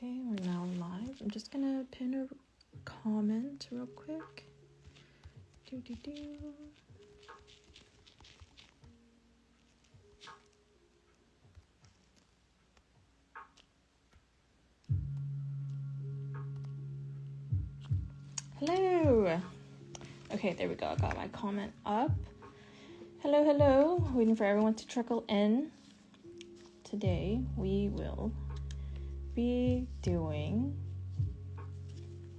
Okay, we're now live. I'm just gonna pin a comment real quick. Hello. Okay, there we go. I got my comment up. Hello, hello. Waiting for everyone to trickle in. Today we will be doing,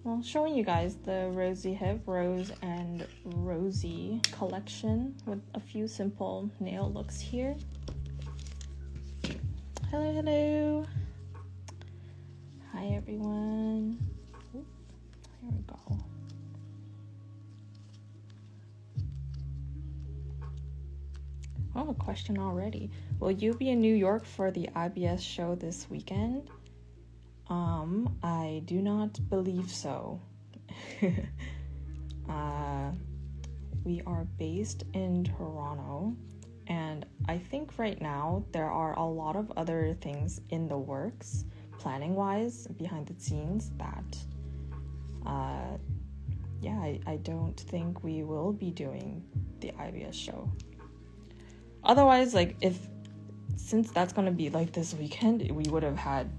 well, showing you guys the Rozyhip Rose and Rosy collection with a few simple nail looks here. Hello, hello. Hi, everyone. Ooh, here we go. Oh, a question already. Will you be in New York for the IBS show this weekend? I do not believe so. We are based in Toronto, and I think right now there are a lot of other things in the works, planning-wise, behind the scenes, that, I don't think we will be doing the IBS show. Otherwise, since that's gonna be like this weekend, we would have had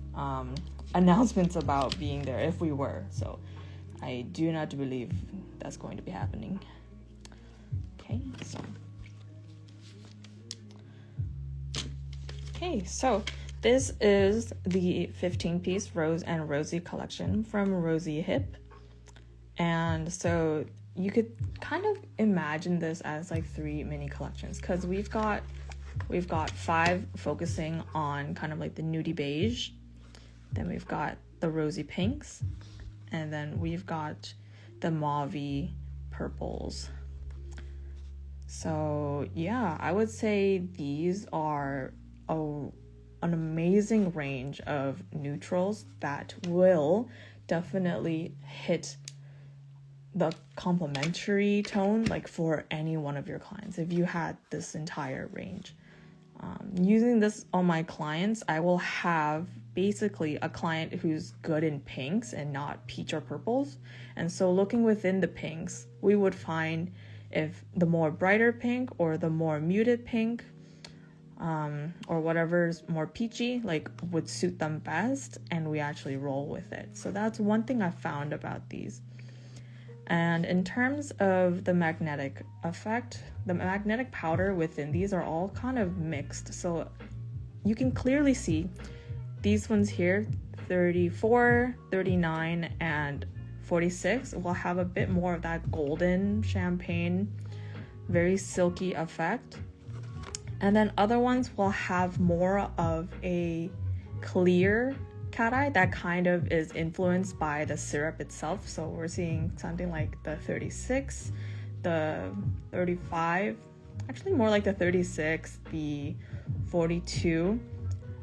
announcements about being there if we were. So I do not believe that's going to be happening. So this is the 15-piece Rose and Rosy collection from Rozyhip. And so you could kind of imagine this as like 3 mini collections, because we've got 5 focusing on kind of like the nudie beige, then we've got the rosy pinks, and then we've got the mauve-y purples. So yeah, I would say these are an amazing range of neutrals that will definitely hit the complementary tone, like for any one of your clients. If you had this entire range, using this on my clients, I will have basically a client who's good in pinks and not peach or purples. And so looking within the pinks, we would find if the more brighter pink or the more muted pink, or whatever's more peachy, would suit them best, and we actually roll with it. So that's one thing I found about these. And in terms of the magnetic effect, the magnetic powder within these are all kind of mixed. So you can clearly see these ones here, 34, 39, and 46 will have a bit more of that golden champagne, very silky effect. And then other ones will have more of a clear cat eye that kind of is influenced by the syrup itself. So we're seeing something like the 36, the 35, actually more like the 36, the 42,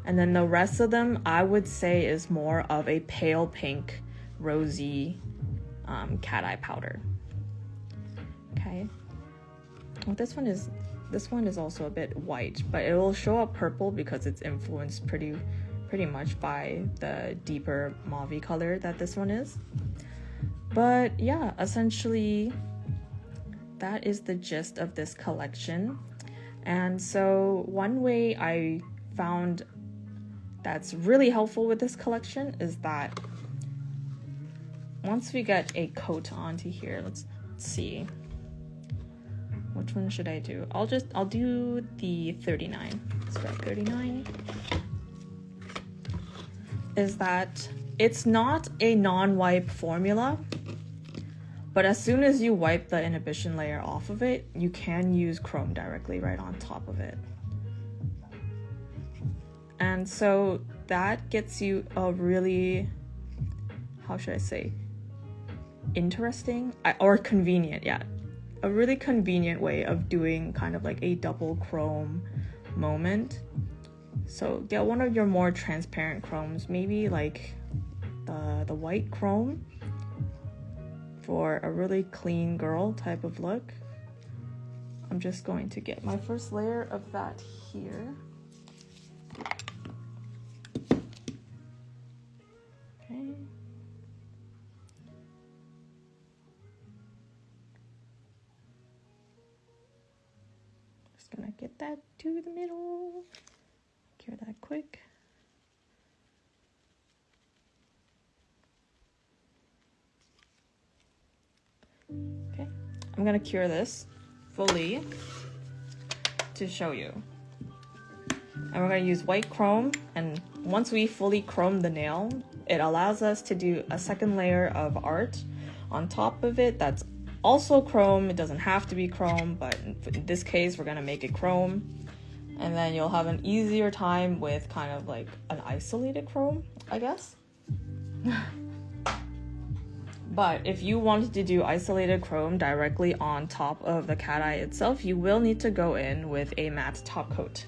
and then the rest of them I would say is more of a pale pink rosy cat eye powder. Okay, well, this one is also a bit white, but it will show up purple because it's influenced pretty much by the deeper mauve color that this one is. But yeah, essentially that is the gist of this collection. And so one way I found that's really helpful with this collection is that once we get a coat onto here, let's see, which one should I do? I'll do the 39. Let's grab 39. Is that it's not a non-wipe formula, but as soon as you wipe the inhibition layer off of it, you can use chrome directly right on top of it. And so that gets you a really, how should I say, interesting or convenient, a really convenient way of doing kind of like a double chrome moment. So get one of your more transparent chromes, maybe like the white chrome, for a really clean girl type of look. I'm just going to get my first layer of that here. Just gonna get that to the middle. Cure that quick. Okay, I'm gonna cure this fully to show you. And we're gonna use white chrome, and once we fully chrome the nail, it allows us to do a second layer of art on top of it that's also chrome. It doesn't have to be chrome, but in this case, we're gonna make it chrome. And then you'll have an easier time with kind of like an isolated chrome, I guess. But if you wanted to do isolated chrome directly on top of the cat eye itself, you will need to go in with a matte top coat.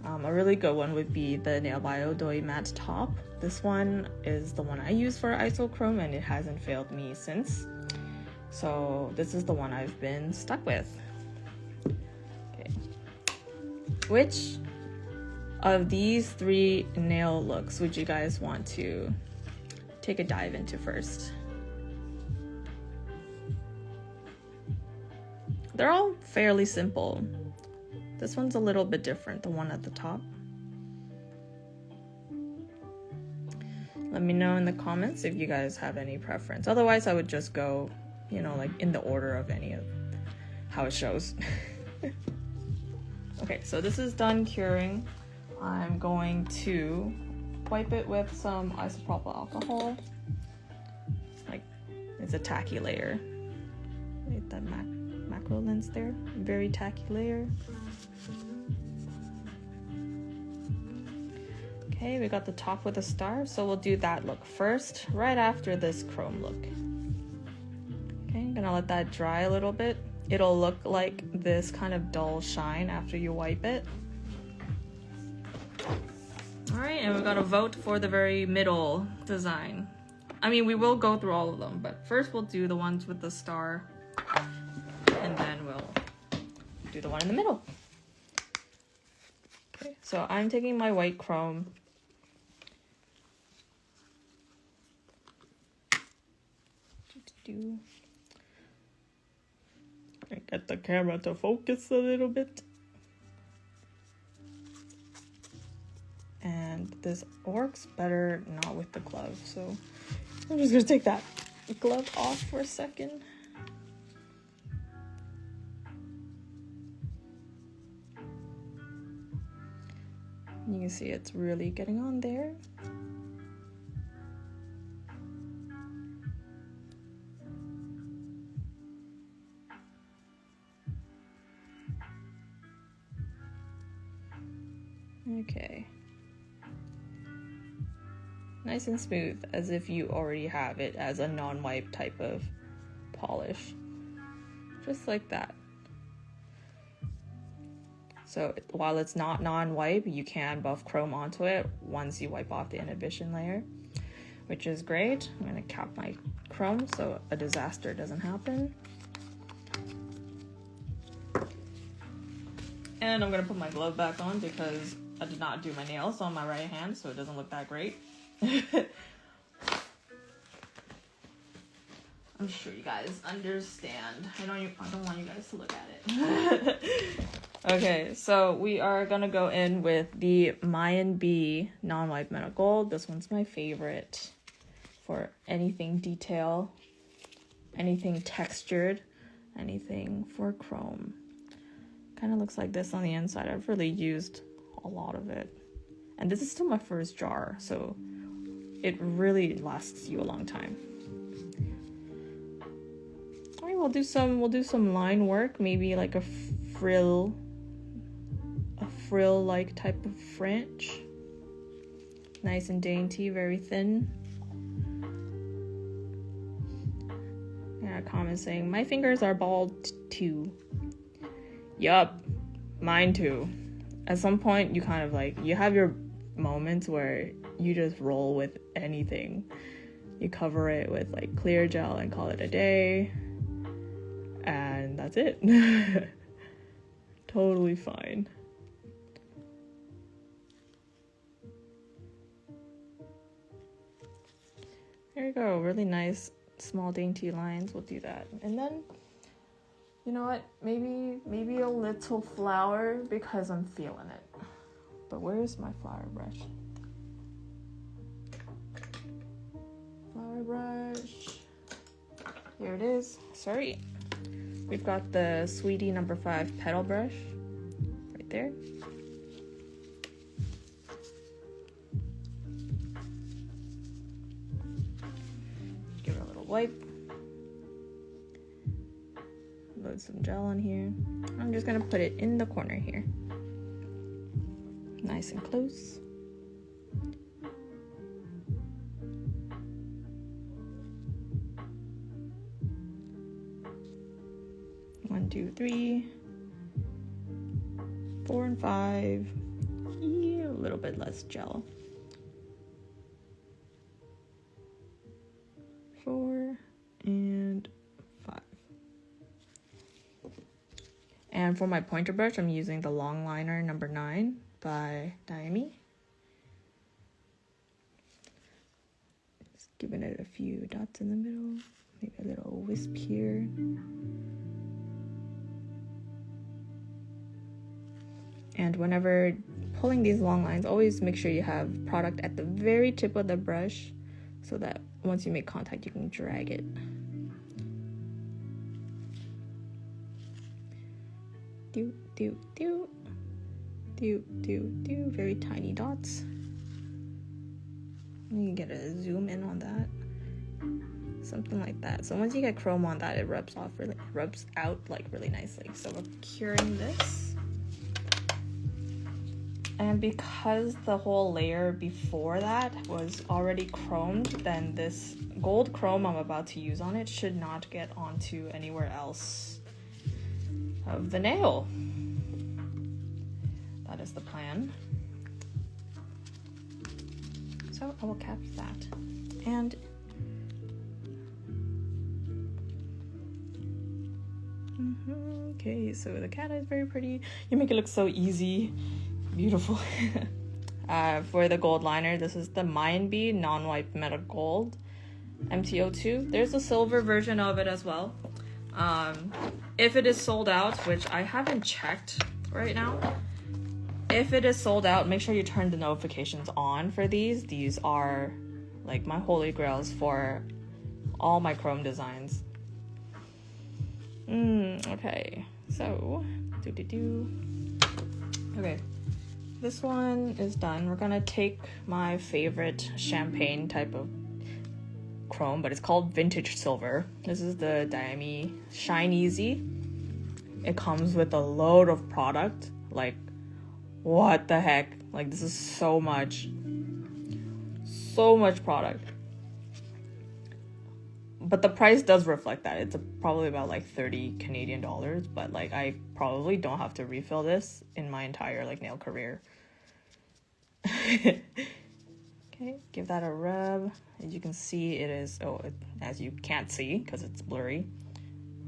A really good one would be the Nail Bio Doi Matte Top. This one is the one I use for isochrome, and it hasn't failed me since. So this is the one I've been stuck with. Okay. Which of these 3 nail looks would you guys want to take a dive into first? They're all fairly simple. This one's a little bit different, the one at the top. Let me know in the comments if you guys have any preference. Otherwise, I would just go, you know, like in the order of any of how it shows. Okay, so this is done curing. I'm going to wipe it with some isopropyl alcohol. Like, it's a tacky layer. Wait, that macro lens there. Very tacky layer. Okay, we got the top with a star, so we'll do that look first, right after this chrome look. Okay, I'm gonna let that dry a little bit. It'll look like this kind of dull shine after you wipe it. All right, and we're gonna vote for the very middle design. I mean, we will go through all of them, but first we'll do the ones with the star, and then we'll do the one in the middle. Okay, so I'm taking my white chrome. I get the camera to focus a little bit. And this works better not with the glove, so I'm just gonna take that glove off for a second. You can see it's really getting on there. Okay. Nice and smooth, as if you already have it as a non-wipe type of polish. Just like that. So while it's not non-wipe, you can buff chrome onto it once you wipe off the inhibition layer, which is great. I'm gonna cap my chrome so a disaster doesn't happen. And I'm gonna put my glove back on because I did not do my nails on my right hand, so it doesn't look that great. I'm sure you guys understand. I don't want you guys to look at it. Okay, so we are gonna go in with the Mayan B non-wipe metal gold. This one's my favorite for anything detail, anything textured, anything for chrome. Kind of looks like this on the inside. I've really used a lot of it. And this is still my first jar, so it really lasts you a long time. All right, we'll do some line work, maybe like a frill-like type of fringe. Nice and dainty, very thin. Yeah, a comment saying, my fingers are bald too. Yup, mine too. At some point, you kind of like, you have your moments where you just roll with anything. You cover it with like clear gel and call it a day. And that's it. Totally fine. There you go, really nice small dainty lines. We'll do that. And then You know what? Maybe a little flower because I'm feeling it. But where's my flower brush? Flower brush. Here it is. Sorry. We've got the Sweetie No. 5 petal brush right there. Give it a little wipe. Load some gel on here. I'm just gonna put it in the corner here. Nice and close. One, two, 3, 4, and 5. Yeah, a little bit less gel. 4 and 5. And for my pointer brush, I'm using the long liner No. 9 by Daimi. Just giving it a few dots in the middle, maybe a little wisp here. And whenever pulling these long lines, always make sure you have product at the very tip of the brush so that once you make contact, you can drag it. Do, do, do. Do, do, do. Very tiny dots. You can get a zoom in on that. Something like that. So once you get chrome on that, it rubs out like really nicely. So we're curing this. And because the whole layer before that was already chromed, then this gold chrome I'm about to use on it should not get onto anywhere else of the nail. That is the plan. So I will cap that. And okay, so the cat is very pretty. You make it look so easy. Beautiful. For the gold liner, this is the Mind Bee Non-White Metal Gold MTO2. There's a silver version of it as well. If it is sold out, which I haven't checked right now, if it is sold out, make sure you turn the notifications on for these. These are like my holy grails for all my chrome designs. Okay, so okay. This one is done. We're gonna take my favorite champagne type of chrome, but it's called vintage silver. This is the Daimi Shine Easy. It comes with a load of product. Like, what the heck? Like, this is so much product. But the price does reflect that. It's probably about like 30 Canadian dollars, but like I probably don't have to refill this in my entire like nail career. Okay, give that a rub. As you can see, it is, as you can't see because it's blurry.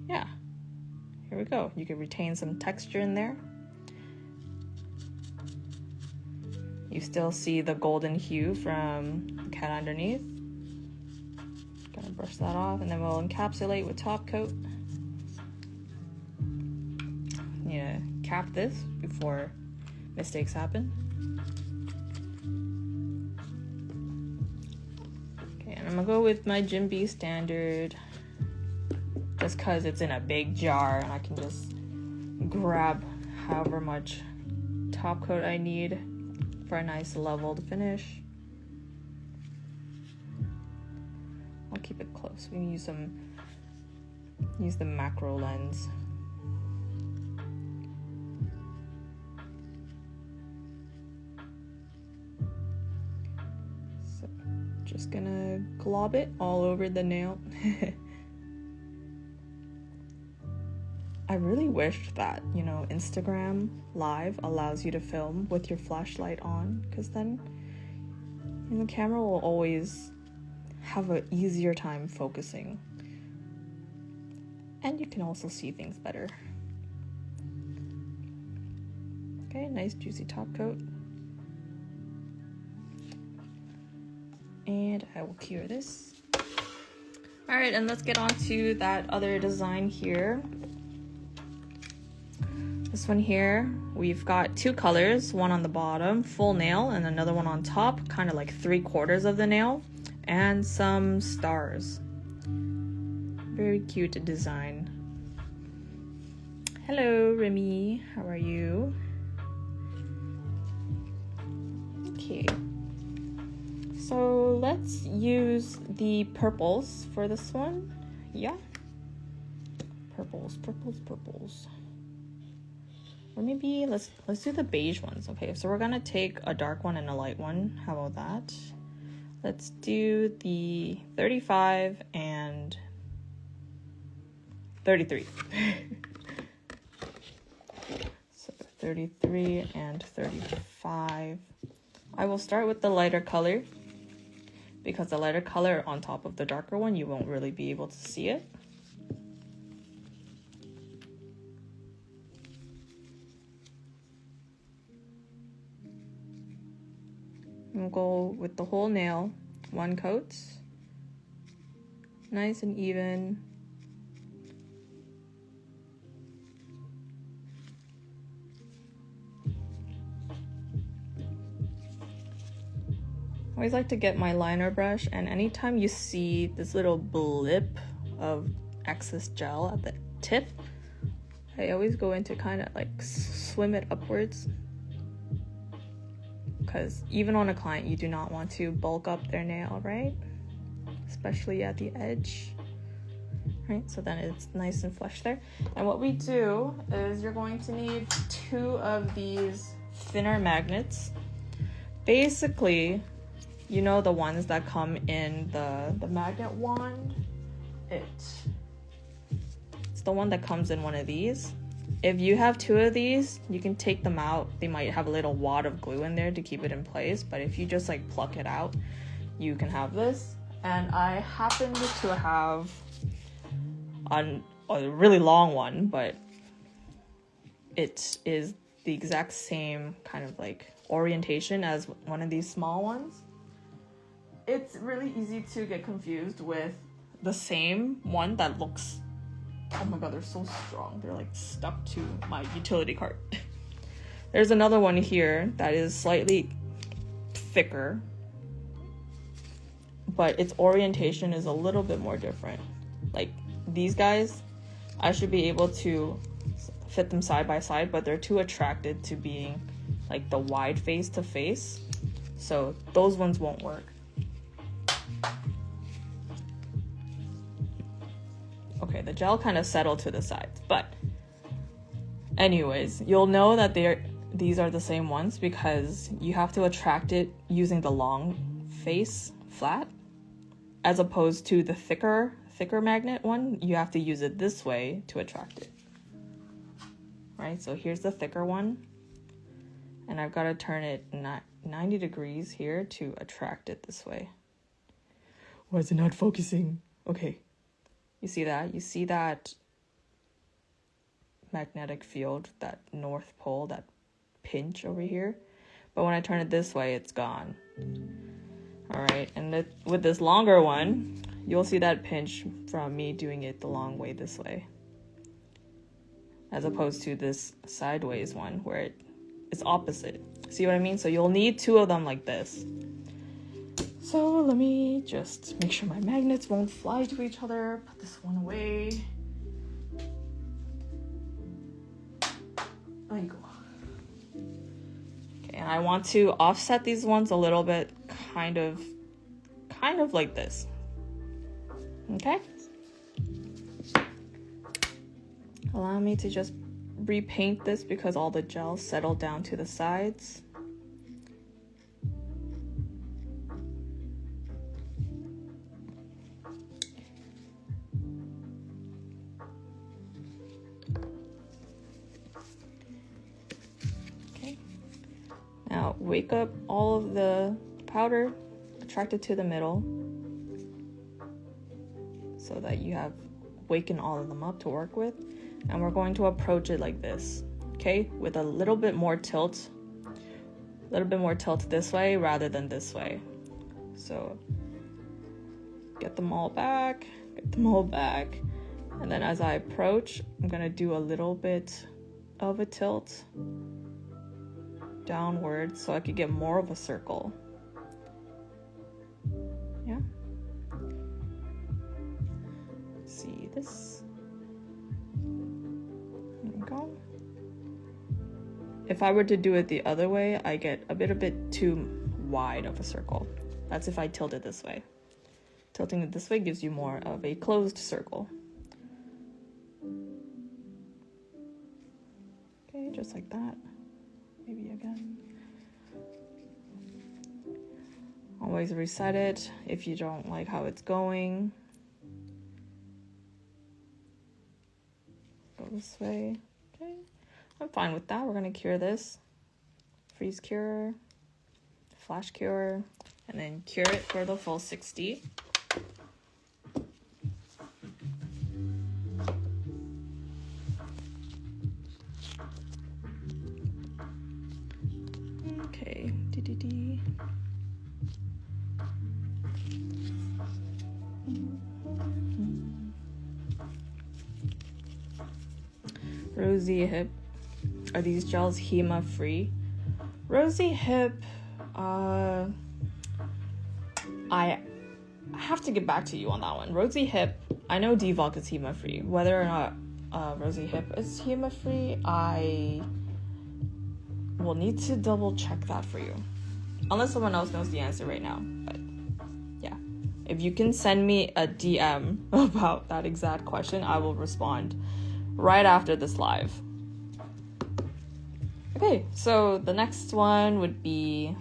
Yeah, here we go. You can retain some texture in there. You still see the golden hue from the cat underneath. Gonna brush that off, and then we'll encapsulate with top coat. Yeah, cap this before mistakes happen. Okay, and I'm gonna go with my Jim Beam standard, just cause it's in a big jar and I can just grab however much top coat I need for a nice leveled finish. I'll keep it close. We can use the macro lens. So just gonna glob it all over the nail. I really wished that, Instagram Live allows you to film with your flashlight on, because then the camera will always have an easier time focusing. And you can also see things better. Okay, nice juicy top coat. And I will cure this. All right, and let's get on to that other design here. This one here, we've got two colors, one on the bottom, full nail, and another one on top, kind of like 3/4 of the nail, and some stars. Very cute design. Hello, Remy. How are you? Okay. So let's use the purples for this one. Yeah. Purples. Or maybe let's do the beige ones. Okay, so we're gonna take a dark one and a light one. How about that? Let's do the 35 and 33. So 33 and 35. I will start with the lighter color, because the lighter color on top of the darker one, you won't really be able to see it. We'll go with the whole nail, one coat, nice and even. I always like to get my liner brush, and anytime you see this little blip of excess gel at the tip, I always go in to kind of like swim it upwards. Because even on a client, you do not want to bulk up their nail, right? Especially at the edge, right? So then it's nice and flush there. And what we do is you're going to need 2 of these thinner magnets. Basically, you know the ones that come in the magnet wand? It's the one that comes in one of these. If you have 2 of these, you can take them out. They might have a little wad of glue in there to keep it in place, but if you just like pluck it out, you can have this. And I happen to have a really long one, but it is the exact same kind of like orientation as one of these small ones. It's really easy to get confused with the same one that looks, oh my god, they're so strong. They're like stuck to my utility cart. There's another one here that is slightly thicker, but its orientation is a little bit more different. Like these guys, I should be able to fit them side by side, but they're too attracted to being like the wide face to face. So those ones won't work. Okay, the gel kind of settled to the sides, but anyways, you'll know that these are the same ones because you have to attract it using the long face flat, as opposed to the thicker magnet one. You have to use it this way to attract it. Right, so here's the thicker one, and I've got to turn it 90 degrees here to attract it this way. Why is it not focusing? Okay. You see that? You see that magnetic field, that north pole, that pinch over here? But when I turn it this way, it's gone. All right, and with this longer one, you'll see that pinch from me doing it the long way this way, as opposed to this sideways one where it's opposite. See what I mean? So you'll need 2 of them like this. So let me just make sure my magnets won't fly to each other. Put this one away. There you go. Okay, and I want to offset these ones a little bit, kind of like this. Okay? Allow me to just repaint this because all the gel settled down to the sides. Now wake up all of the powder, attract it to the middle so that you have wakened all of them up to work with. And we're going to approach it like this, okay? With a little bit more tilt this way rather than this way. So get them all back. And then as I approach, I'm gonna do a little bit of a tilt downwards so I could get more of a circle. Yeah. See this? There we go. If I were to do it the other way, I get a bit too wide of a circle. That's if I tilt it this way. Tilting it this way gives you more of a closed circle. Okay, just like that. Maybe again. Always reset it if you don't like how it's going. Go this way. Okay, I'm fine with that. We're gonna cure this. Freeze cure, flash cure, and then cure it for the full 60. Okay, Rozyhip. Are these gels HEMA free? Rozyhip, I have to get back to you on that one. Rozyhip, I know Devolk is HEMA free. Whether or not Rozyhip is HEMA free, I will need to double check that for you. Unless someone else knows the answer right now. But yeah, if you can send me a DM about that exact question, I will respond right after this live. Okay, so the next one would be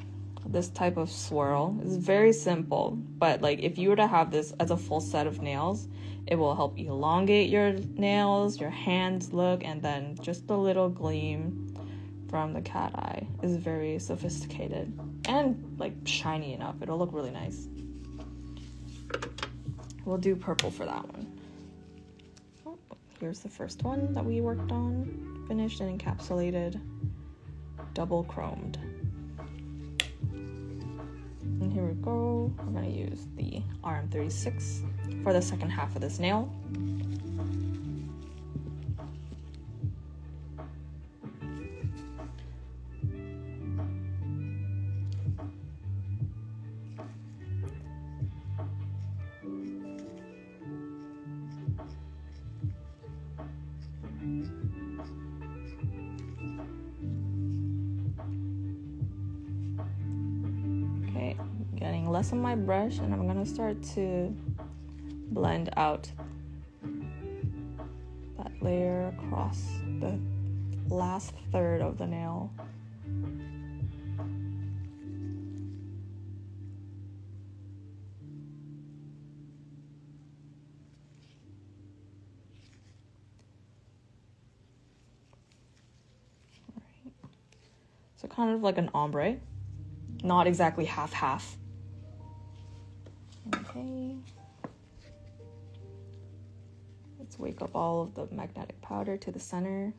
this type of swirl. It's very simple, but like if you were to have this as a full set of nails, it will help elongate your nails, your hands look, and then just a little gleam from the cat eye is very sophisticated and like shiny enough. It'll look really nice. We'll do purple for that one. Oh, here's the first one that we worked on, finished and encapsulated, double chromed. And here we go. We're gonna use the RM36 for the second half of this nail. Getting less on my brush, and I'm gonna start to blend out that layer across the last third of the nail. Alright. So kind of like an ombre, not exactly half-half. Okay, let's wake up all of the magnetic powder to the center.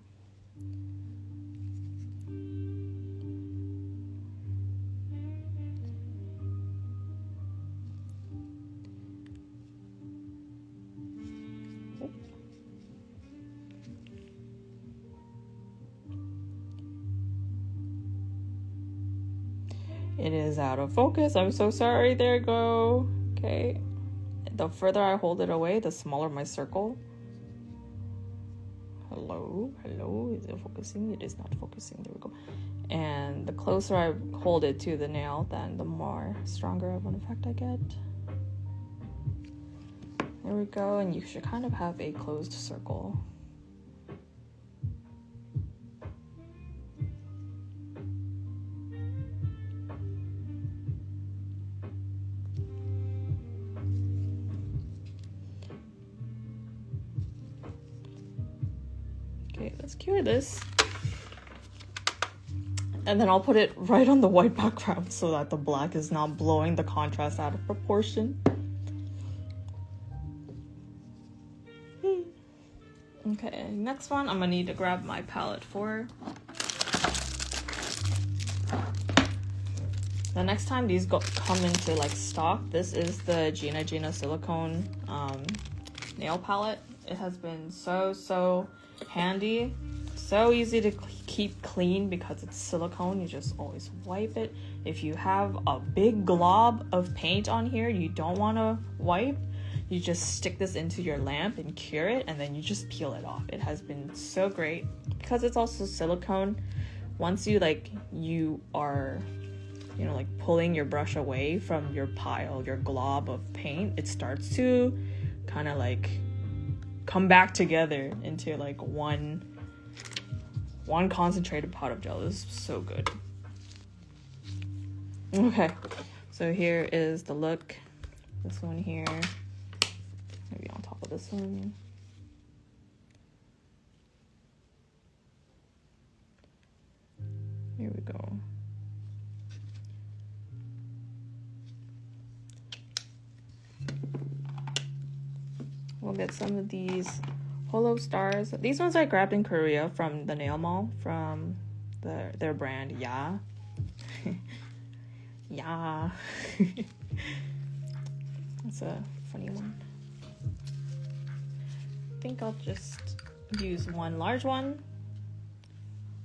It is out of focus. I'm so sorry. There you go. Okay, the further I hold it away, the smaller my circle. Hello, is it focusing? It is not focusing. There we go. And the closer I hold it to the nail, then the more stronger of an effect I get. There we go, and you should kind of have a closed circle. Okay, let's cure this. And then I'll put it right on the white background so that the black is not blowing the contrast out of proportion. Okay, next one I'm gonna need to grab my palette for. The next time these come into like stock, this is the Gina silicone nail palette. It has been so handy. so easy to keep clean because it's silicone. You just always wipe it. If you have a big glob of paint on here you don't want to wipe, you just stick this into your lamp and cure it, and then you just peel it off. It has been so great because it's also silicone. Once you are pulling your brush away from your pile, your glob of paint, it starts to kind of like come back together into like one concentrated pot of gel. This is so good. Okay, so here is the look. This one here, maybe on top of this one. Here we go. We'll get some of these Holo stars. These ones I grabbed in Korea from the nail mall, from their brand, Yeah. Yeah. That's a funny one. I think I'll just use one large one,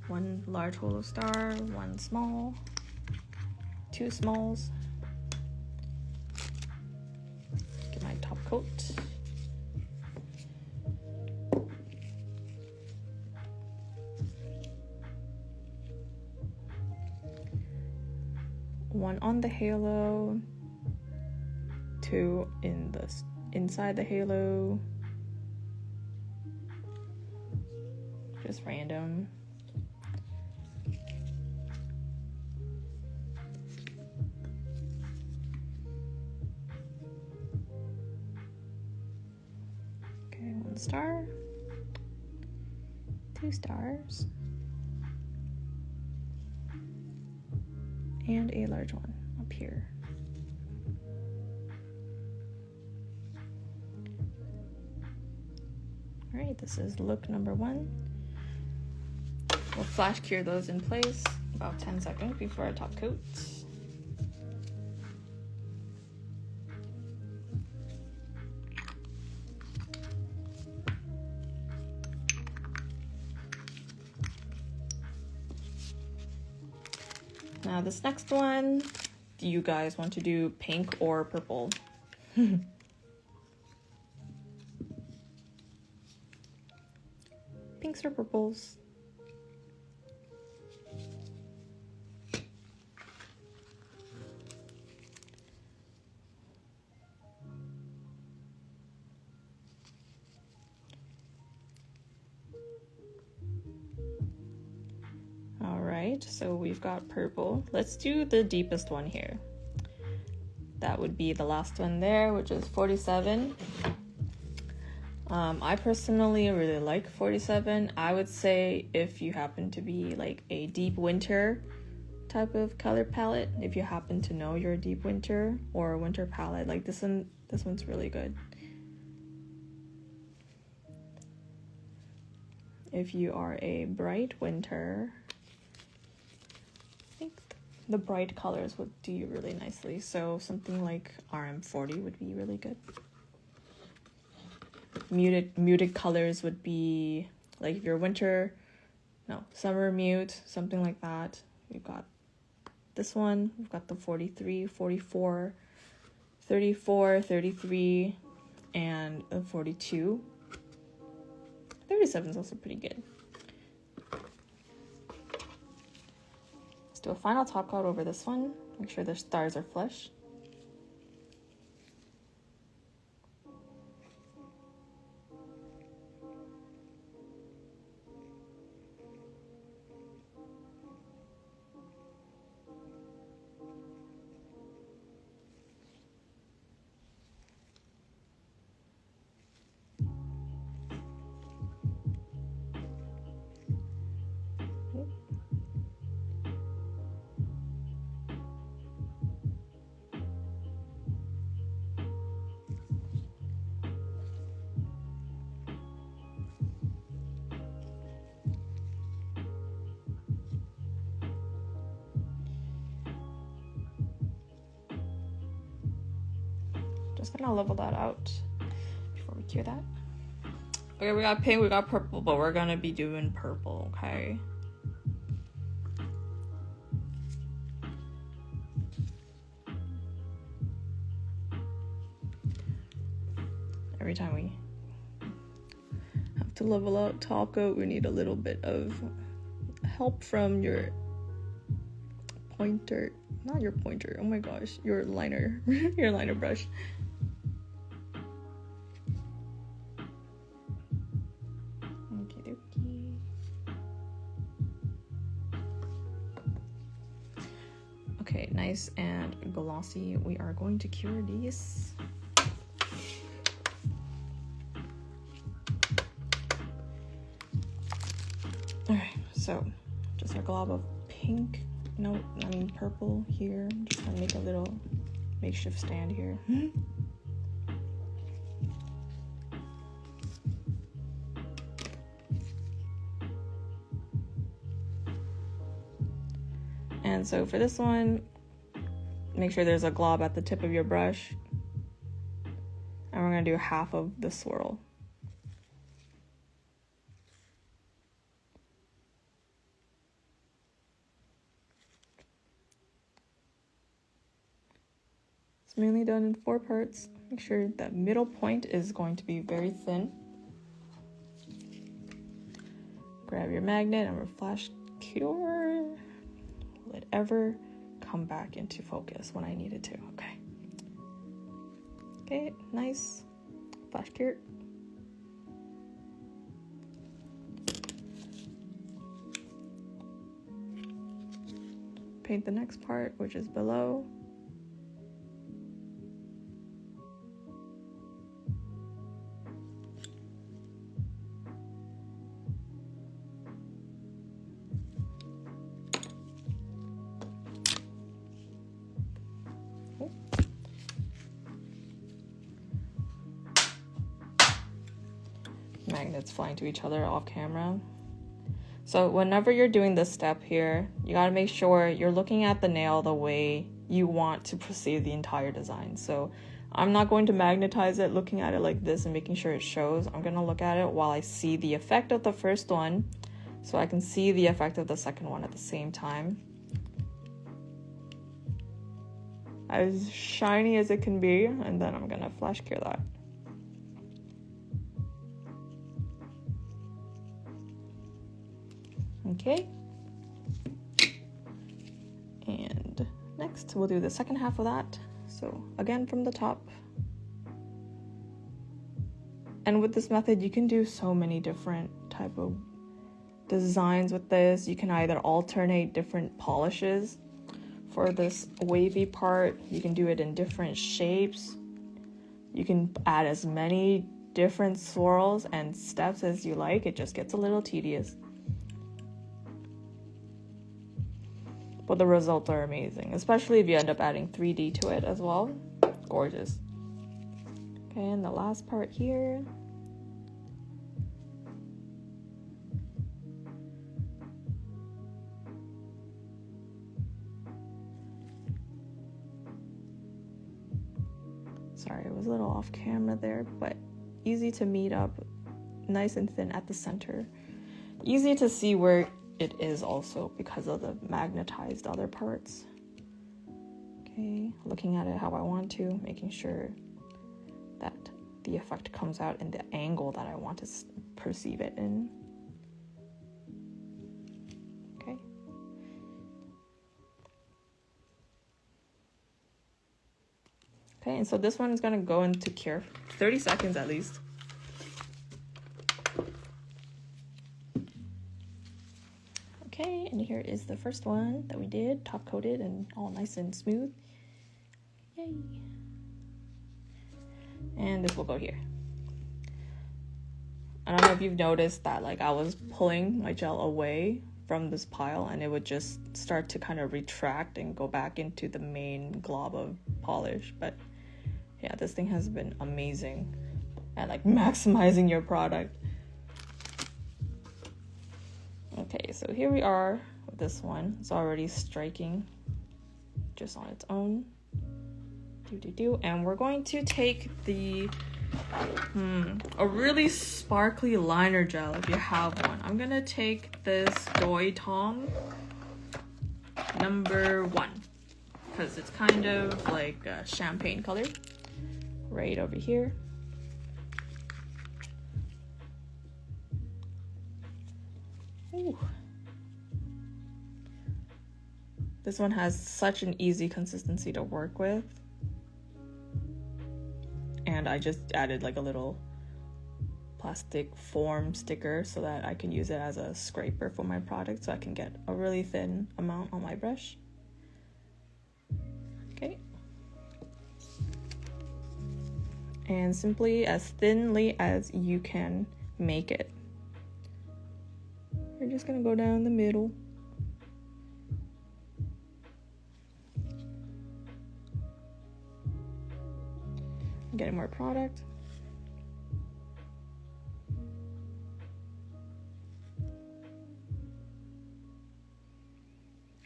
one large Holo star, one small, two smalls. Get my top coat. One on the halo, two inside the halo, just random. Okay, one star, two stars, and a large one up here. All right, this is look number 1. We'll flash cure those in place about 10 seconds before our top coat. Now this next one, do you guys want to do pink or purple? Pinks or purples? All right, so we've got purple. Let's do the deepest one here. That would be the last one there, which is 47. I personally really like 47. I would say if you happen to be like a deep winter type of color palette, if you happen to know you're a deep winter or a winter palette, like this one's really good. If you are a bright winter, I think the bright colors would do you really nicely. So something like RM40 would be really good. Muted colors would be like if you're summer mute, something like that. We've got this one, we've got the 43, 44, 34, 33, and a 42. 37 is also pretty good. Let's do a final top coat over this one. Make sure the stars are flush. Just gonna level that out before we cure that. Okay, we got pink, we got purple, but we're gonna be doing purple, okay? Every time we have to level out top coat, we need a little bit of help from your pointer. Not your pointer, oh my gosh, your liner, your liner brush. Okay, nice and glossy. We are going to cure these. Alright, so just a glob of pink. No, I mean purple here. I'm just gonna make a little makeshift stand here. And so for this one, make sure there's a glob at the tip of your brush. And we're gonna do half of the swirl. It's mainly done in 4 parts. Make sure that middle point is going to be very thin. Grab your magnet and we're flash cure. Will it ever come back into focus when I need it to? Okay. Okay, nice. Flash cure. Paint the next part, which is below. Magnets flying to each other off camera. So whenever you're doing this step here, you gotta make sure you're looking at the nail the way you want to perceive the entire design. So I'm not going to magnetize it looking at it like this and making sure it shows. I'm gonna look at it while I see the effect of the first one, so I can see the effect of the second one at the same time. As shiny as it can be, and then I'm gonna flash cure that. Okay, and next we'll do the second half of that. So again from the top. And with this method you can do so many different type of designs with this. You can either alternate different polishes for this wavy part. You can do it in different shapes. You can add as many different swirls and steps as you like. It just gets a little tedious. But the results are amazing, especially if you end up adding 3D to it as well. Gorgeous. Okay, and the last part here. Sorry, it was a little off camera there, but easy to meet up, nice and thin at the center. Easy to see where it is also because of the magnetized other parts. Okay, looking at it how I want to, making sure that the effect comes out in the angle that I want to perceive it in. Okay. Okay, and so this one is gonna go into cure 30 seconds at least. Okay, and here is the first one that we did, top coated and all nice and smooth. Yay! And this will go here. I don't know if you've noticed that, like, I was pulling my gel away from this pile and it would just start to kind of retract and go back into the main glob of polish. But yeah, this thing has been amazing at like maximizing your product. Okay, so here we are with this one. It's already striking just on its own. And we're going to take the A really sparkly liner gel if you have one. I'm gonna take this Doi Tong number 1 because it's kind of like a champagne color right over here. Ooh. This one has such an easy consistency to work with. And I just added like a little plastic foam sticker so that I can use it as a scraper for my product so I can get a really thin amount on my brush. Okay. And simply as thinly as you can make it. We're just gonna go down the middle. Getting more product.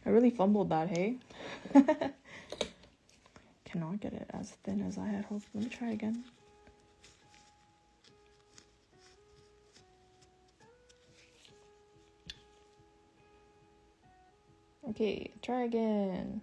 I really fumbled that, hey? Cannot get it as thin as I had hoped. Let me try again. Okay, try again.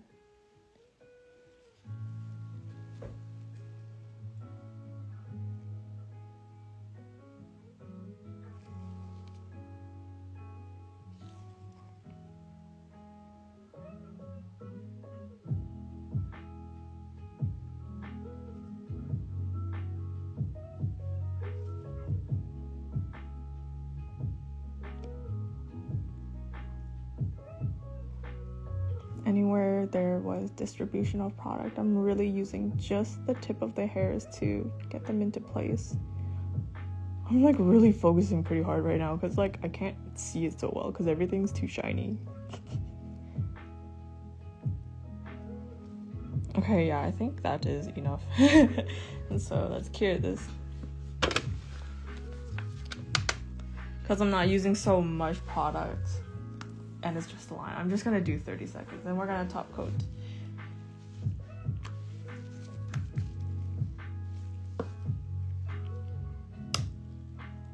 Anywhere there was distribution of product, I'm really using just the tip of the hairs to get them into place. I'm like really focusing pretty hard right now because like I can't see it so well because everything's too shiny. Okay, yeah, I think that is enough. And so let's cure this. Because I'm not using so much product. And it's just a line. I'm just gonna do 30 seconds and we're gonna top coat.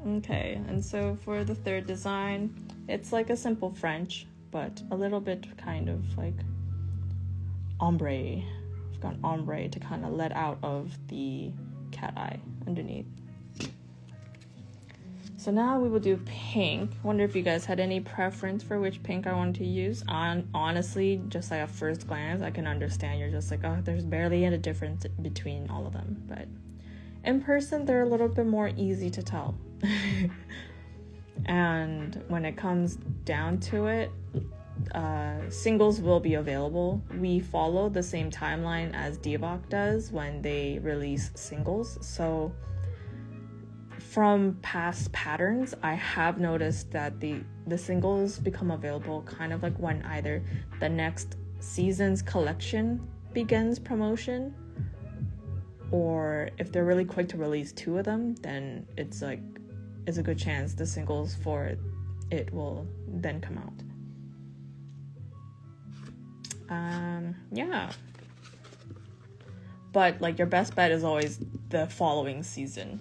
Okay, and so for the third design, it's like a simple French, but a little bit kind of like ombre. I've got ombre to kind of let out of the cat eye underneath. So now we will do pink. Wonder if you guys had any preference for which pink I wanted to use. Honestly, just like at first glance, I can understand you're just like, oh, there's barely any difference between all of them. But in person, they're a little bit more easy to tell. And when it comes down to it, singles will be available. We follow the same timeline as Divock does when they release singles. So from past patterns, I have noticed that the singles become available kind of like when either the next season's collection begins promotion, or if they're really quick to release 2 of them, then it's a good chance the singles for it will then come out. Yeah. But like your best bet is always the following season.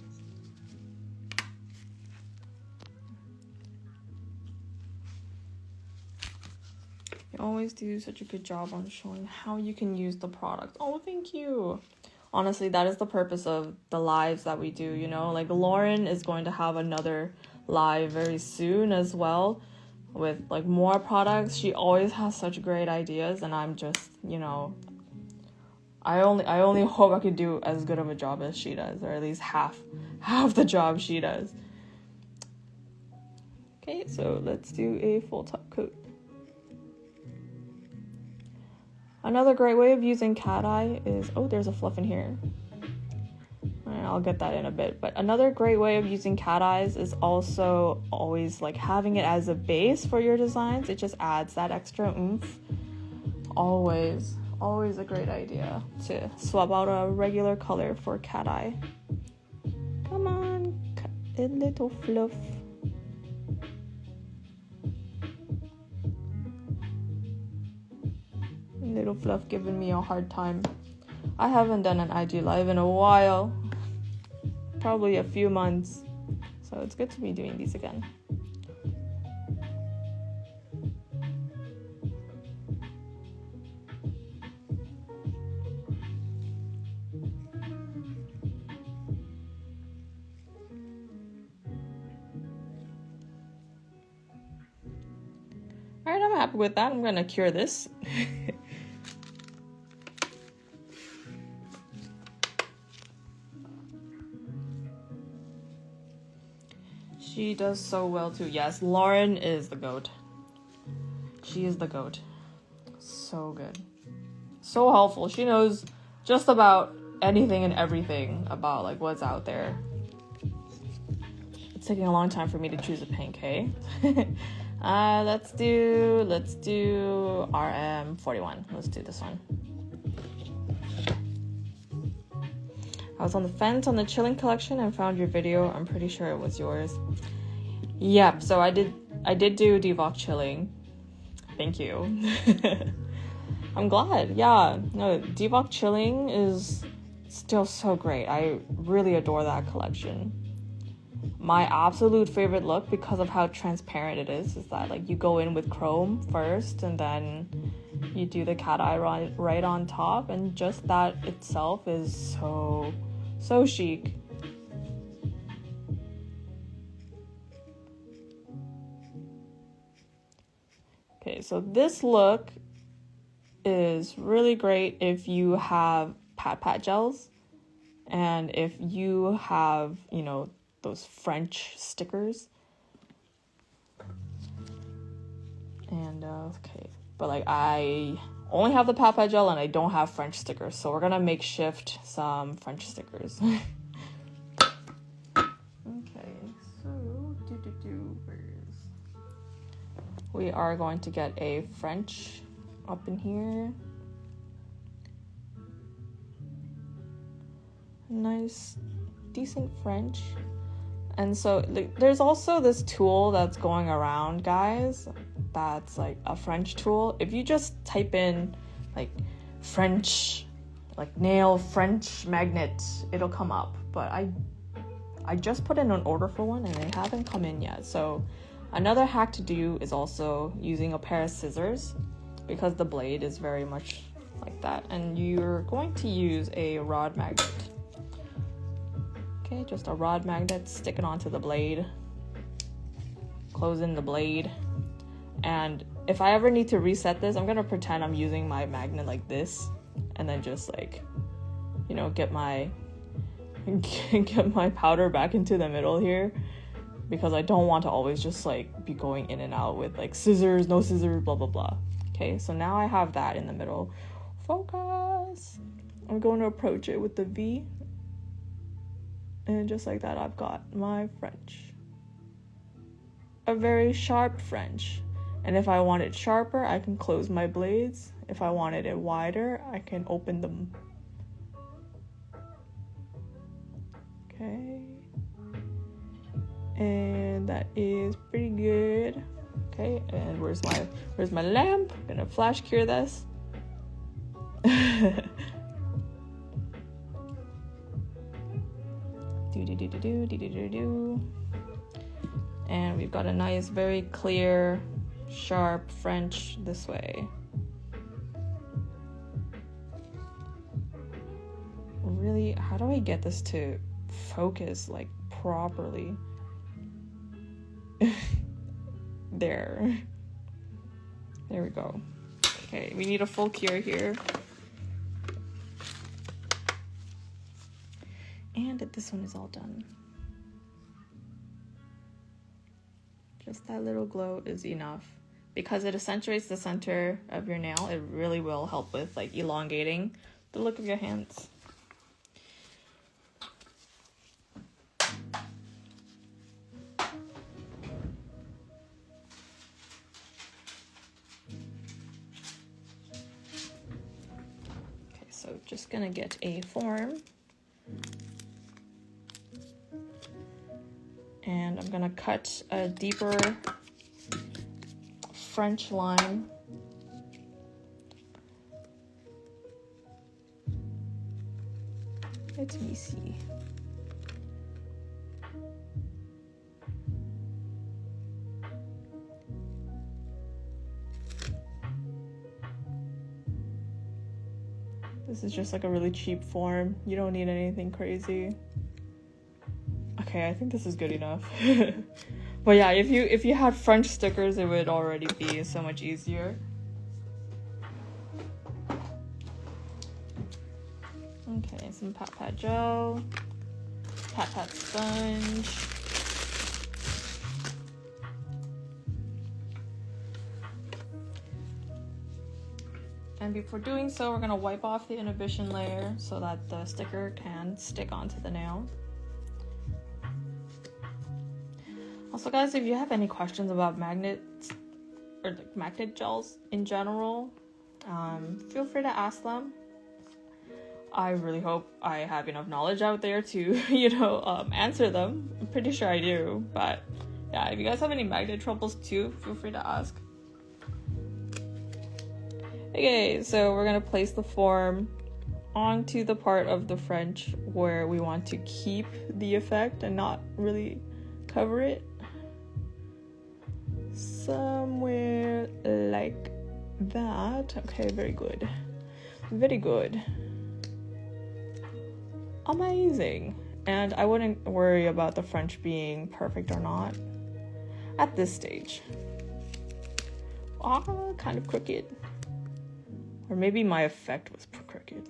You always do such a good job on showing how you can use the product. Oh, thank you. Honestly, that is the purpose of the lives that we do, you know? Like Lauren is going to have another live very soon as well with like more products. She always has such great ideas, and I'm just, you know, I only hope I could do as good of a job as she does, or at least half the job she does. Okay, so let's do a full top coat. Another great way of using cat eye is, oh, there's a fluff in here. I'll get that in a bit. But another great way of using cat eyes is also always like having it as a base for your designs. It just adds that extra oomph. Always a great idea to swap out a regular color for cat eye. Come on, a little fluff. Little fluff giving me a hard time. I haven't done an IG live in a while. probably a few months. So it's good to be doing these again. All right, I'm happy with that. I'm gonna cure this. She does so well too. Yes, Lauren is the GOAT. She is the GOAT. So good. So helpful. She knows just about anything and everything about like what's out there. It's taking a long time for me to choose a pink, hey? Let's do RM41. Let's do this one. I was on the fence on the chilling collection and found your video. I'm pretty sure it was yours. Yep, so I did do Devok chilling. Thank you. I'm glad. Yeah, no, Devok chilling is still so great. I really adore that collection. My absolute favorite look, because of how transparent it is that like you go in with chrome first and then you do the cat eye right on top, and just that itself is so chic. Okay, so this look is really great if you have pat gels and if you have, you know, those French stickers. And okay, but like I only have the pat gel and I don't have French stickers, so we're gonna makeshift some French stickers. Okay, so we are going to get a French up in here. Nice, decent French. And so like, there's also this tool that's going around, guys, that's like a French tool. If you just type in like French, like nail French magnet, it'll come up. But I just put in an order for one and they haven't come in yet. So another hack to do is also using a pair of scissors, because the blade is very much like that. And you're going to use a rod magnet. Okay, just a rod magnet, stick it onto the blade, close in the blade. And if I ever need to reset this, I'm gonna pretend I'm using my magnet like this, and then just like, you know, get my powder back into the middle here, because I don't want to always just like be going in and out with like scissors, no scissors, blah blah blah. Okay, so now I have that in the middle. Focus. I'm going to approach it with the V. And just like that, I've got my French. A very sharp French. And if I want it sharper, I can close my blades. If I wanted it wider, I can open them. Okay. And that is pretty good. Okay, and where's my lamp? I'm gonna flash cure this. And we've got a nice, very clear, sharp French this way. Really, how do I get this to focus like properly? There we go. Okay, we need a full cure here. And this one is all done. Just that little glow is enough. Because it accentuates the center of your nail, it really will help with like elongating the look of your hands. Okay, so just gonna get a form. And I'm gonna cut a deeper French line. Let me see. This is just like a really cheap form. You don't need anything crazy. Okay, I think this is good enough. But yeah, if you had French stickers, it would already be so much easier. Okay, some Pat Pat gel, Pat Pat sponge. And before doing so, we're gonna wipe off the inhibition layer so that the sticker can stick onto the nail. Also, guys, if you have any questions about magnets or like magnet gels in general, feel free to ask them. I really hope I have enough knowledge out there to, answer them. I'm pretty sure I do, but yeah, if you guys have any magnet troubles too, feel free to ask. Okay, so we're gonna place the form onto the part of the French where we want to keep the effect and not really cover it. Somewhere like that. Okay, very good. Very good. Amazing. And I wouldn't worry about the French being perfect or not at this stage. Kind of crooked. Or maybe my effect was crooked.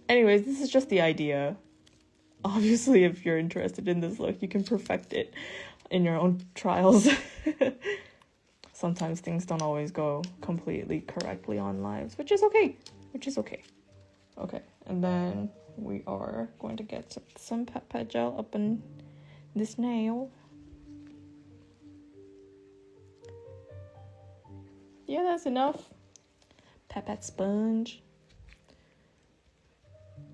Anyways, this is just the idea. Obviously, if you're interested in this look, you can perfect it in your own trials. Sometimes things don't always go completely correctly on lives, which is okay. Okay, and then we are going to get some Pat Pat gel up in this nail. Yeah, that's enough. Pat Pat sponge.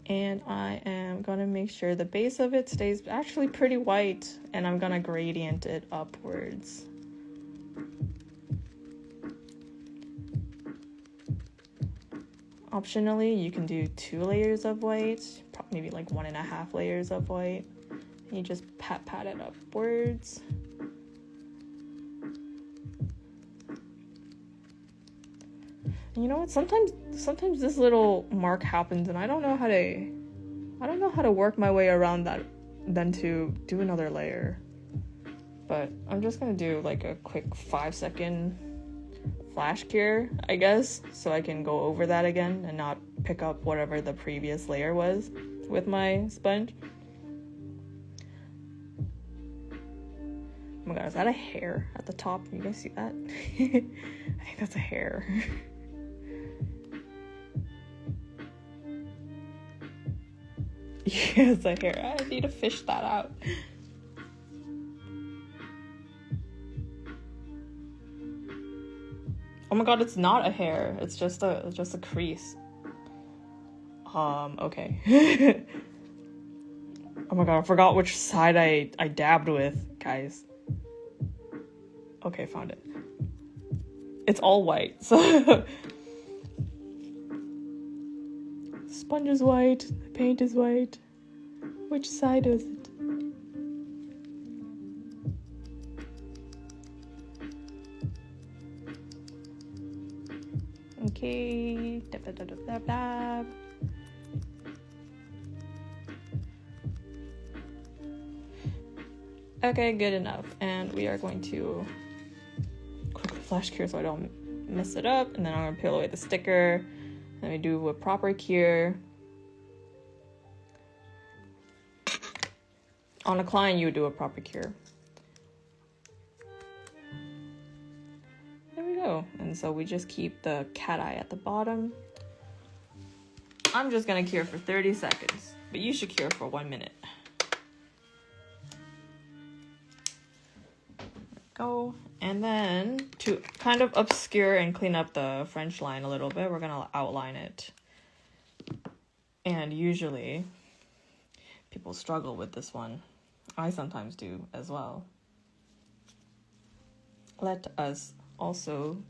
And I am gonna make sure the base of it stays actually pretty white, and I'm gonna gradient it upwards. Optionally, you can do 2 layers of white, maybe like 1.5 layers of white. And you just pat it upwards. And you know what? Sometimes this little mark happens, and I don't know how to work my way around that, then to do another layer. But I'm just gonna do like a quick 5-second flash cure, I guess, so I can go over that again and not pick up whatever the previous layer was with my sponge. Oh my god, is that a hair at the top? You guys see that? I think that's a hair. Yes, a hair. I need to fish that out. Oh my god, it's not a hair. It's just a crease. Okay. Oh my god, I forgot which side I dabbed with, guys. Okay, found it. It's all white, so sponge is white, the paint is white. Which side is it? Okay. Okay, good enough. And we are going to quickly flash cure so I don't mess it up. And then I'm gonna peel away the sticker. Then we do a proper cure. On a client, you would do a proper cure. There we go. And so we just keep the cat eye at the bottom. I'm just gonna cure for 30 seconds, but you should cure for 1 minute. Go. And then to kind of obscure and clean up the French line a little bit, we're gonna outline it. And usually people struggle with this one. I sometimes do as well. Let us also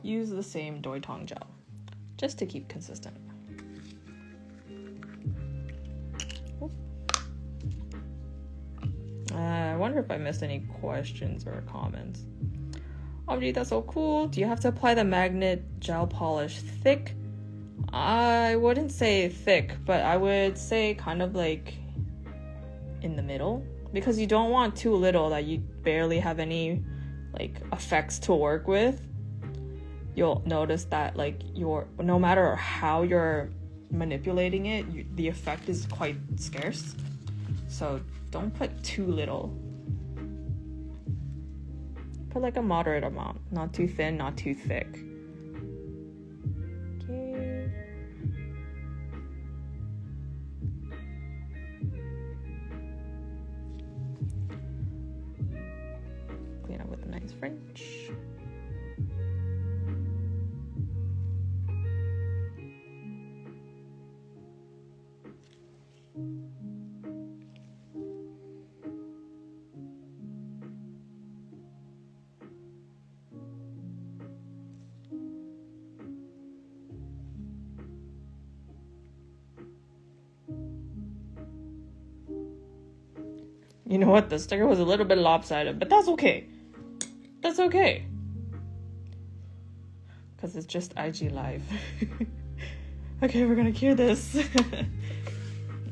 use the same Doi Tong gel, just to keep consistent. I wonder if I missed any questions or comments. Oh, gee, that's so cool. Do you have to apply the magnet gel polish thick I wouldn't say thick, but I would say kind of like in the middle, because you don't want too little that you barely have any like effects to work with. You'll notice that like no matter how you're manipulating it, the effect is quite scarce. So don't put too little. Put like a moderate amount, not too thin, not too thick. Okay. Clean up with a nice French. You know what? The sticker was a little bit lopsided, but that's okay. That's okay. Because it's just IG Live. Okay, we're gonna cure this.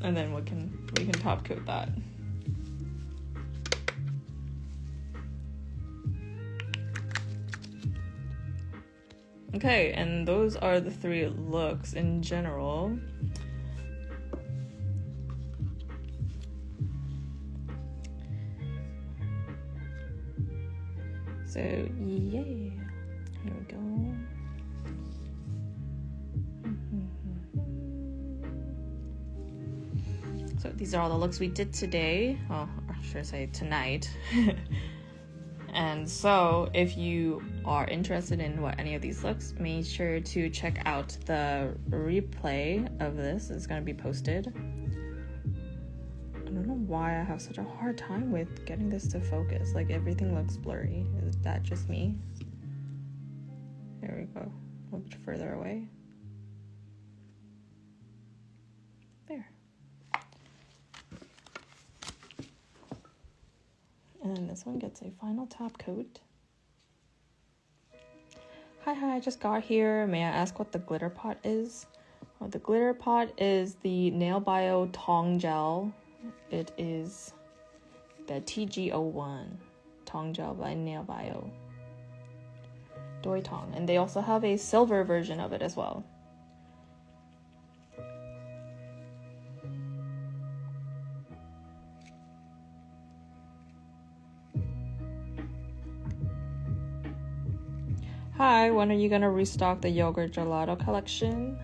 And then we can top coat that. Okay, and those are the 3 looks in general. So yeah, here we go. So these are all the looks we did today. Oh, or should I say tonight? And so if you are interested in what any of these looks, make sure to check out the replay of this. It's going to be posted. I don't know why I have such a hard time with getting this to focus. Like everything looks blurry. Is that just me? There we go. A little bit further away. There. And then this one gets a final top coat. Hi, I just got here. May I ask what the glitter pot is? The glitter pot is the Nail Bio Tong Gel. It is the TG01 Tong Gel by Nail Bio. Doi Tong. And they also have a silver version of it as well. Hi, when are you gonna restock the yogurt gelato collection?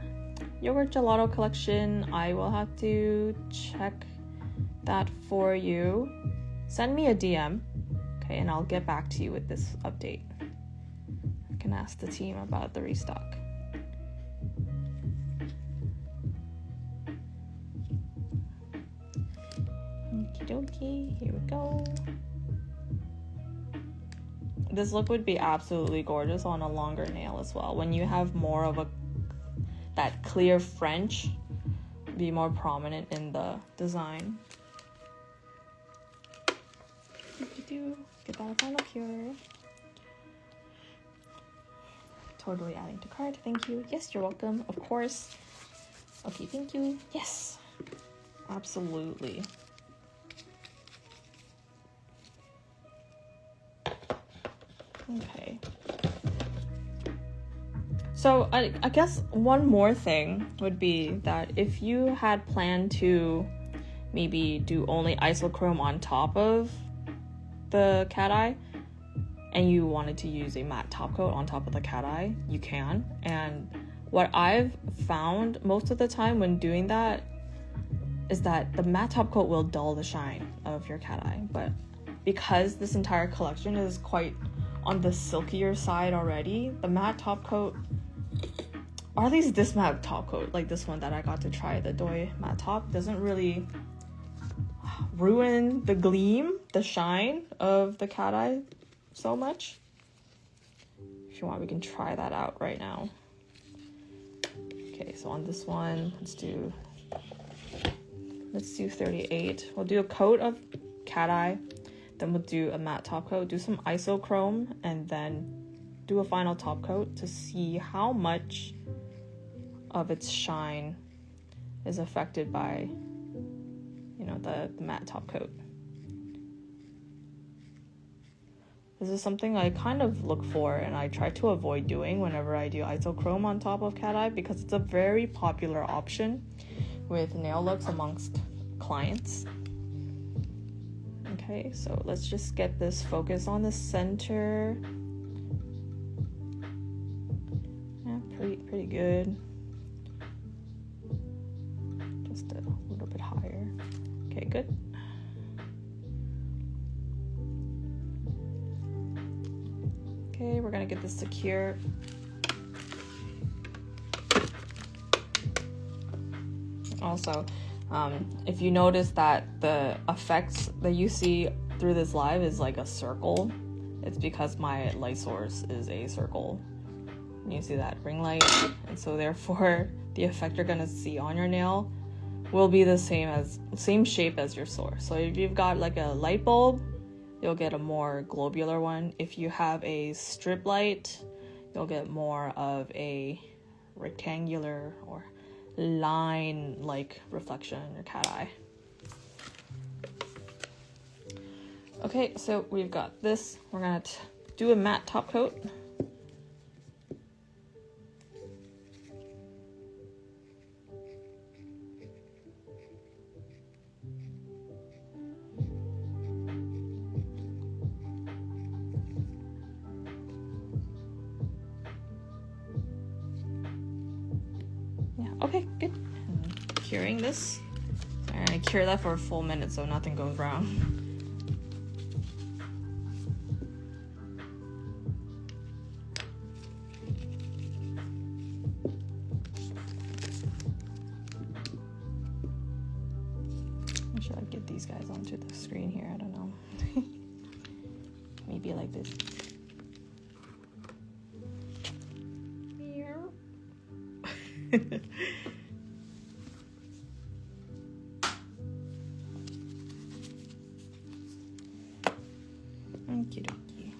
Yogurt gelato collection, I will have to check that for you. Send me a DM, okay, and I'll get back to you with this update. I can ask the team about the restock. Okie dokie, here we go. This look would be absolutely gorgeous on a longer nail as well. When you have more of that clear French, be more prominent in the design. Get that final cure. Totally adding to cart. Thank you. Yes, you're welcome. Of course. Okay, thank you. Yes. Absolutely. Okay. So I guess one more thing would be that if you had planned to maybe do only isochrome on top of the cat eye and you wanted to use a matte top coat on top of the cat eye, you can. And what I've found most of the time when doing that is that the matte top coat will dull the shine of your cat eye. But because this entire collection is quite on the silkier side already, the matte top coat, or at least this matte top coat, like this one that I got to try, the Doi matte top, doesn't really ruin the gleam, the shine of the cat eye so much. If you want, we can try that out right now. Okay, so on this one, let's do 38. We'll do a coat of cat eye, then we'll do a matte top coat, do some isochrome, and then do a final top coat to see how much of its shine is affected by, you know, the matte top coat. This is something I kind of look for and I try to avoid doing whenever I do isochrome on top of cat eye, because it's a very popular option with nail looks amongst clients. Okay, so let's just get this focus on the center. Yeah, pretty good. Just a little bit higher. Okay, good. Okay, we're gonna get this secure. Also, if you notice that the effects that you see through this live is like a circle, it's because my light source is a circle. You see that ring light, and so therefore the effect you're gonna see on your nail will be the same shape as your source. So if you've got like a light bulb, you'll get a more globular one. If you have a strip light, you'll get more of a rectangular or line-like reflection in your cat eye. Okay, so we've got this. We're gonna do a matte top coat. Okay, good. And curing this. I'm gonna cure that for a full minute so nothing goes wrong. Or should I get these guys onto the screen here? I don't know. Maybe like this. Okie dokie.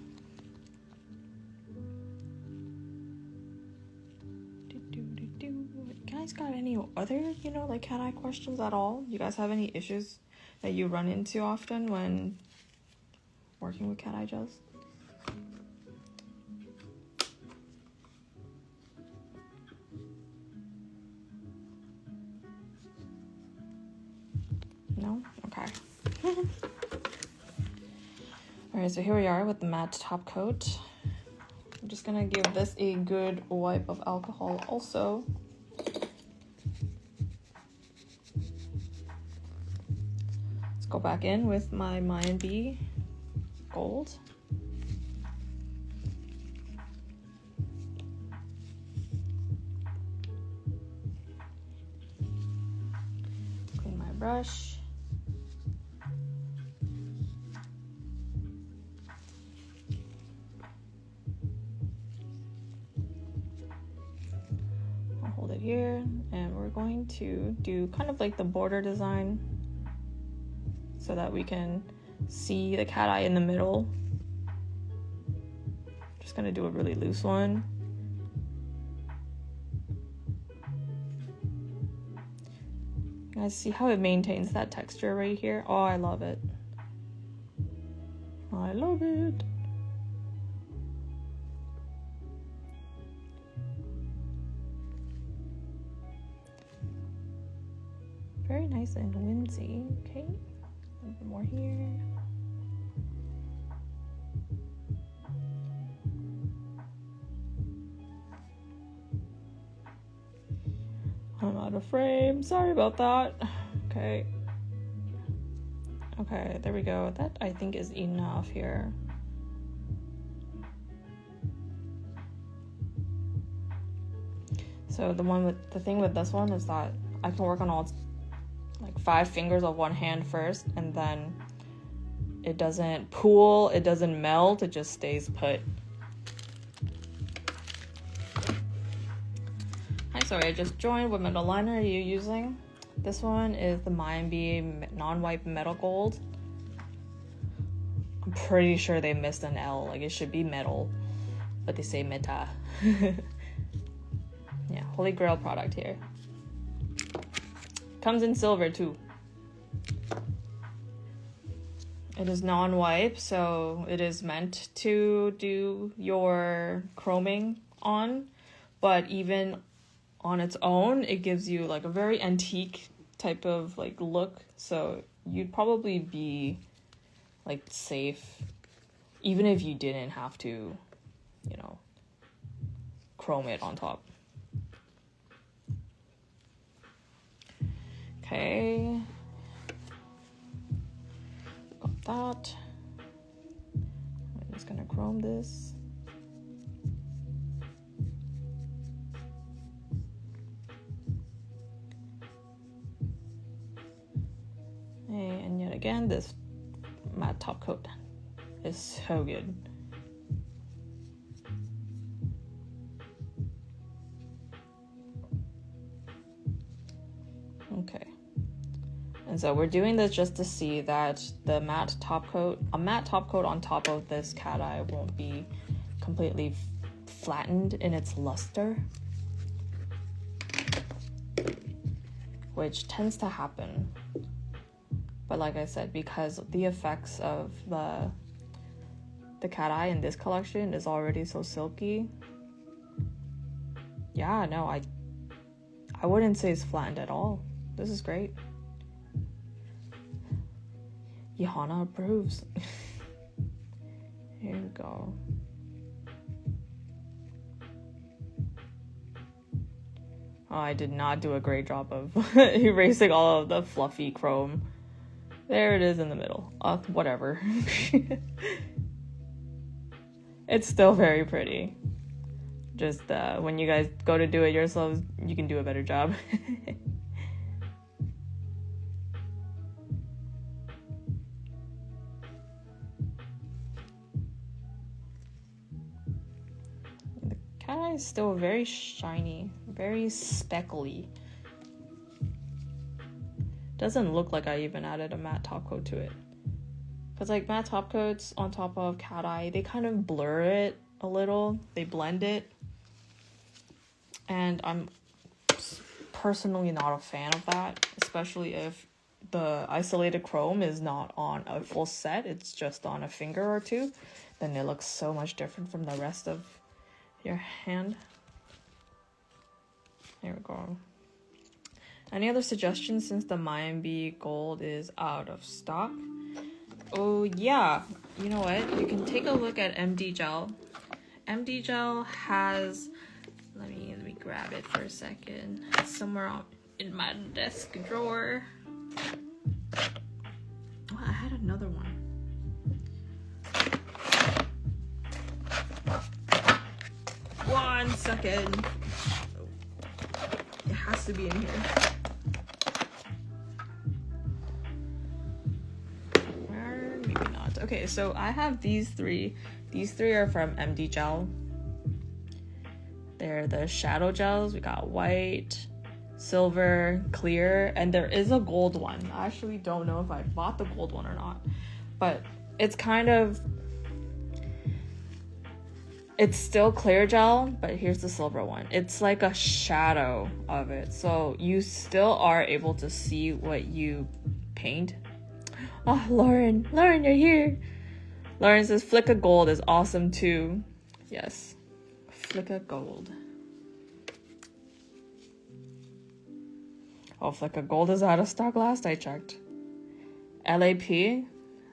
You guys got any other, you know, like cat eye questions at all? You guys have any issues that you run into often when working with cat eye gels? No? Okay. Alright, so here we are with the matte top coat. I'm just gonna give this a good wipe of alcohol also. Let's go back in with my Mayan B gold. Clean my brush. Here, and we're going to do kind of like the border design so that we can see the cat eye in the middle. Just gonna do a really loose one. You guys see how it maintains that texture right here? Oh, I love it. I love it. Very nice and whimsy. Okay, a little bit more here. I'm out of frame. Sorry about that. Okay. Okay, there we go. That I think is enough here. So the thing with this one is that I can work on all like 5 fingers of one hand first, and then it doesn't pool, it doesn't melt, it just stays put. Hi, sorry, I just joined. What metal liner are you using? This one is the Mayan B non-white metal gold. I'm pretty sure they missed an L, like it should be metal, but they say meta. Yeah, Yeah, holy grail product here. Comes in silver too. It is non-wipe, so it is meant to do your chroming on, but even on its own, it gives you like a very antique type of like look, so you'd probably be like safe even if you didn't have to, you know, chrome it on top. Okay, got that. I'm just gonna chrome this. And yet again, this matte top coat is so good. Okay. And so we're doing this just to see that the matte top coat, a matte top coat on top of this cat eye won't be completely flattened in its luster, which tends to happen. But like I said, because the effects of the cat eye in this collection is already so silky, yeah, no, I wouldn't say it's flattened at all. This is great. Johanna approves. Here we go. Oh, I did not do a great job of erasing all of the fluffy chrome. There it is in the middle. Whatever. It's still very pretty. Just when you guys go to do it yourselves, you can do a better job. The cat eye is still very shiny, very speckly. Doesn't look like I even added a matte top coat to it. Because like matte top coats on top of cat eye, they kind of blur it a little. They blend it. And I'm personally not a fan of that. Especially if the isolated chrome is not on a full set. It's just on a finger or two. Then it looks so much different from the rest of your hand. There we go. Any other suggestions since the Mayimbe Gold is out of stock? Oh yeah, you know what? You can take a look at MD Gel. MD Gel has, let me grab it for a second. It's somewhere in my desk drawer. Oh, I had another one. One second. It has to be in here. Okay, so I have these three. These three are from MD Gel. They're the shadow gels. We got white, silver, clear, and there is a gold one. I actually don't know if I bought the gold one or not, but it's kind of, it's still clear gel, but here's the silver one. It's like a shadow of it, so you still are able to see what you paint. Oh, Lauren, you're here. Lauren says Flicka Gold is awesome too. Yes, Flicka Gold. Oh, Flicka Gold is out of stock last I checked.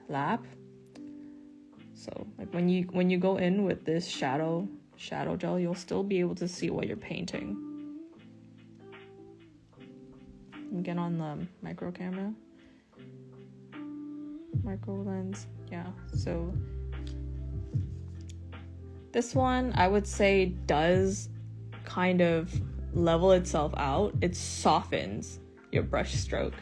lap. So like when you go in with this shadow gel, you'll still be able to see what you're painting. Get on the micro camera. Micro lens, yeah. So this one I would say does kind of level itself out. It softens your brush stroke.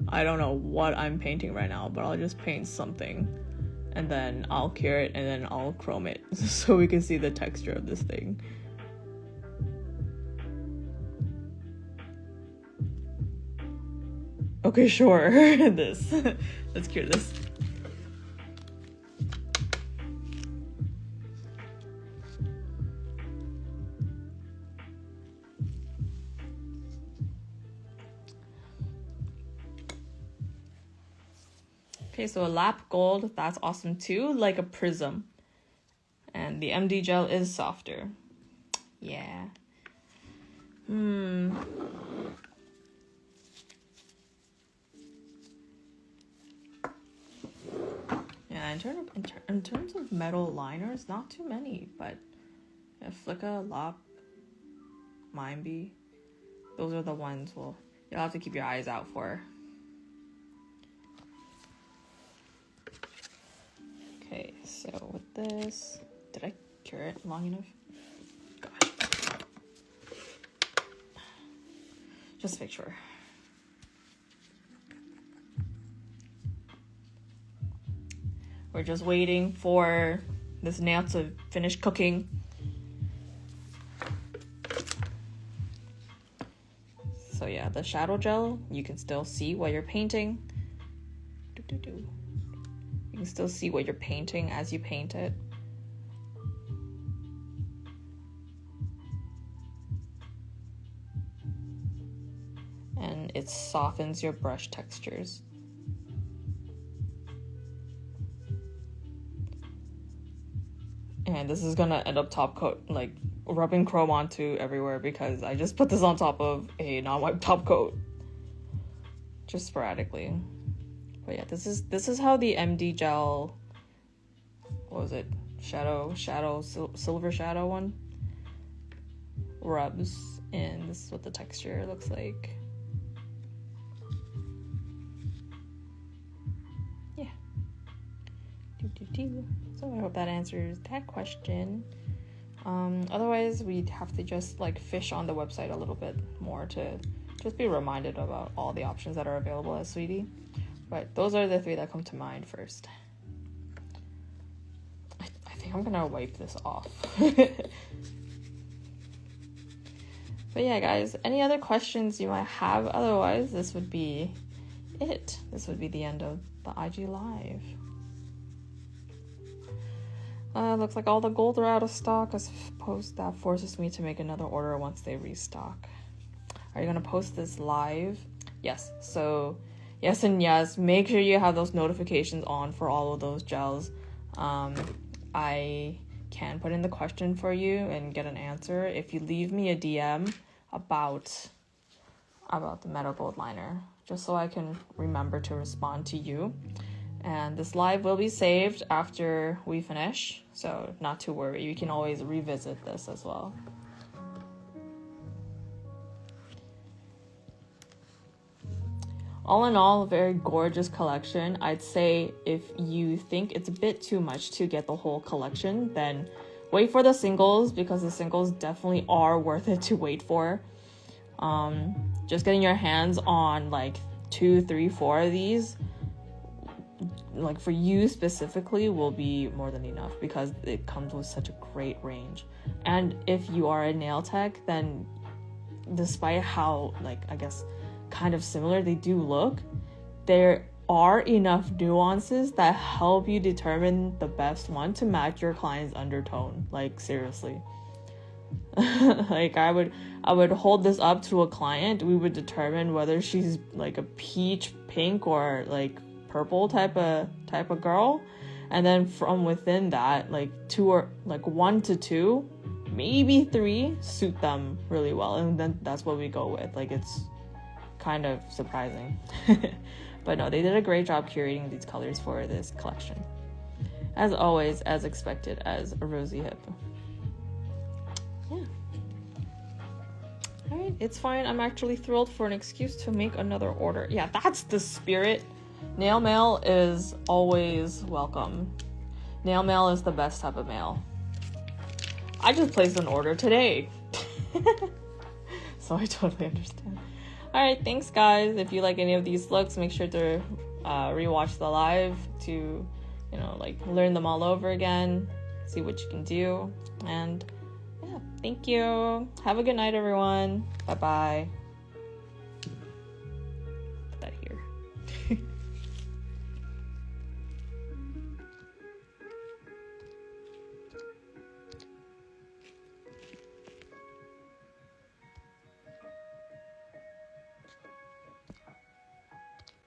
I don't know what I'm painting right now, but I'll just paint something and then I'll cure it and then I'll chrome it so we can see the texture of this thing. Okay, sure. Let's cure this. Okay, so a lap gold, that's awesome too, like a prism. And the MD gel is softer. Yeah. Yeah, in terms of metal liners, not too many, but yeah, Flicka, Lop, Mindbee, those are the ones you'll have to keep your eyes out for. Okay, so with this, did I cure it long enough? Gosh. Just make sure. We're just waiting for this nail to finish cooking. So yeah, the shadow gel, you can still see what you're painting. You can still see what you're painting as you paint it. And it softens your brush textures. And this is gonna end up top coat, like rubbing chrome onto everywhere because I just put this on top of a non-wipe top coat. Just sporadically. But yeah, this is how the MD gel, what was it? Silver shadow one rubs, and this is what the texture looks like. Yeah. So I hope that answers that question. Otherwise, we'd have to just like fish on the website a little bit more to just be reminded about all the options that are available at Sweetie. But those are the 3 that come to mind first. I think I'm gonna wipe this off. But yeah, guys, any other questions you might have? Otherwise, this would be it. This would be the end of the IG Live. Looks like all the gold are out of stock. I suppose that forces me to make another order once they restock. Are you gonna post this live? Yes. So yes and yes. Make sure you have those notifications on for all of those gels. I can put in the question for you and get an answer if you leave me a DM about the metal gold liner, just so I can remember to respond to you. And this live will be saved after we finish, so not to worry. You can always revisit this as well. All in all, a very gorgeous collection. I'd say if you think it's a bit too much to get the whole collection, then wait for the singles, because the singles definitely are worth it to wait for. Just getting your hands on like 2, 3, 4 of these, like for you specifically, will be more than enough because it comes with such a great range. And if you are a nail tech, then despite how, like, I guess kind of similar they do look, there are enough nuances that help you determine the best one to match your client's undertone. Like, seriously. Like, I would hold this up to a client. We would determine whether she's like a peach pink or like purple type of girl, and then from within that, like 1 to 2, maybe 3 suit them really well, and then that's what we go with. Like, it's kind of surprising. But no, they did a great job curating these colors for this collection, as always, as expected, as a Rozyhip. Yeah. All right, it's fine. I'm actually thrilled for an excuse to make another order. Yeah, that's the spirit. Nail mail is always welcome. Nail mail is the best type of mail. I just placed an order today. So I totally understand. All right, thanks guys. If you like any of these looks, make sure to rewatch the live to, like learn them all over again, see what you can do. And yeah, thank you. Have a good night, everyone. Bye-bye.